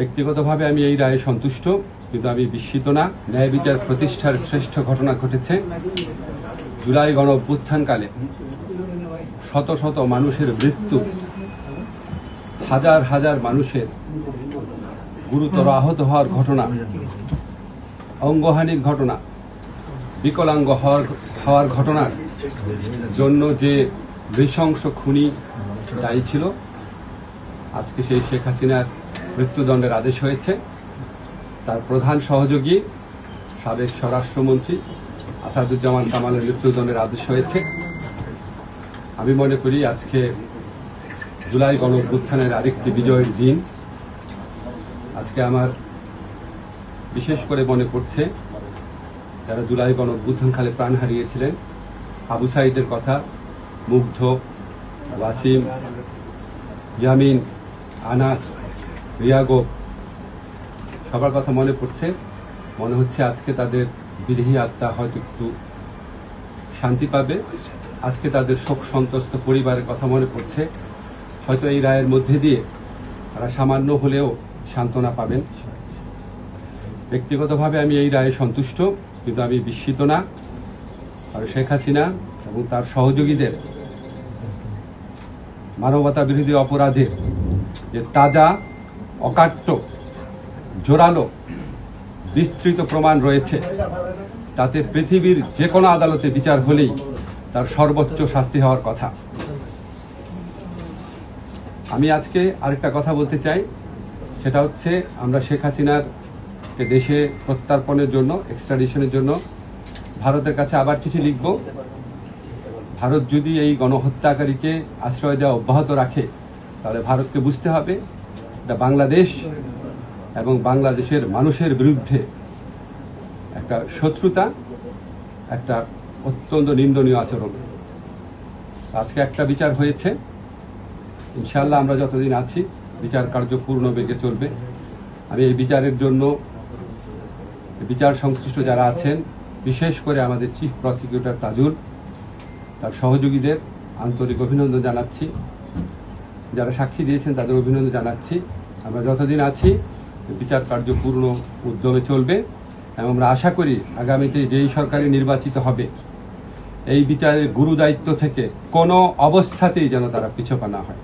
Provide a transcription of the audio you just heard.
ব্যক্তিগতভাবে আমি এই রায়ে সন্তুষ্ট, কিন্তু আমি বিস্মিত না। ন্যায় বিচার প্রতিষ্ঠার শ্রেষ্ঠ ঘটনা ঘটেছে জুলাই গণ অভ্যুত্থানকালে। শত শত মানুষের মৃত্যু, হাজার হাজার মানুষের গুরুতর আহত হওয়ার ঘটনা, অঙ্গহানির ঘটনা, বিকলাঙ্গ হওয়ার ঘটনার জন্য যে নৃশংস খুনি দায়ী ছিল, আজকে সেই শেখ হাসিনার মৃত্যুদণ্ডের আদেশ হয়েছে। তার প্রধান সহযোগী সাবেক স্বরাষ্ট্রমন্ত্রী আসাদুজ্জামান কামালের মৃত্যুদণ্ডের আদেশ হয়েছে। আমি মনে করি আজকে জুলাই গণ অভ্যুত্থানের আরেকটি বিজয়ের দিন। আজকে আমার বিশেষ করে মনে পড়ছে যারা জুলাই গণ অভ্যুত্থানকালে প্রাণ হারিয়েছিলেন, আবু সাঈদের কথা, মুগ্ধ, ওয়াসিম, ইয়ামিন, আনাস, রিয়াগো, সবার কথা মনে পড়ছে। মনে হচ্ছে আজকে তাদের বিদেহী আত্মা হয়তো একটু শান্তি পাবে। আজকে তাদের শোক সন্তস্ত পরিবারের কথা মনে পড়ছে। হয়তো এই রায়ের মধ্যে দিয়ে তারা সামান্য হলেও সান্ত্বনা পাবেন। ব্যক্তিগতভাবে আমি এই রায়ে সন্তুষ্ট, কিন্তু আমি বিস্মিত না। আর শেখ হাসিনা এবং তার সহযোগীদের মানবতা বিরোধী অপরাধের যে তাজা, অকাট্য, জোরালো, বিস্তৃত প্রমাণ রয়েছে, তাতে পৃথিবীর যে কোনো আদালতে বিচার হলেই তার সর্বোচ্চ শাস্তি হওয়ার কথা। আমি আজকে আরেকটা কথা বলতে চাই, সেটা হচ্ছে আমরা শেখ হাসিনার দেশে প্রত্যার্পণের জন্য, এক্সট্রাডিশনের জন্য ভারতের কাছে আবার চিঠি লিখব। ভারত যদি এই গণহত্যাকারীকে আশ্রয় দেওয়া অব্যাহত রাখে, তাহলে ভারতকে বুঝতে হবে এটা বাংলাদেশ এবং বাংলাদেশের মানুষের বিরুদ্ধে একটা শত্রুতা, একটা অত্যন্ত নিন্দনীয় আচরণ। আজকে একটা বিচার হয়েছে, ইনশাআল্লাহ আমরা যতদিন আছি বিচার কার্য পূর্ণ বেগে চলবে। আমি এই বিচারের জন্য বিচার সংশ্লিষ্ট যারা আছেন, বিশেষ করে আমাদের চিফ প্রসিকিউটর তাজুল, তার সহযোগীদের আন্তরিক অভিনন্দন জানাচ্ছি। যারা সাক্ষী দিয়েছেন তাদের অভিনন্দন জানাচ্ছি। আমরা যতদিন আছি বিচার কার্য পূর্ণ উদ্যমে চলবে এবং আমরা আশা করি আগামীতে যেই সরকারি নির্বাচিত হবে, এই বিচারের গুরু দায়িত্ব থেকে কোনো অবস্থাতেই যেন তারা পিছপা না হয়।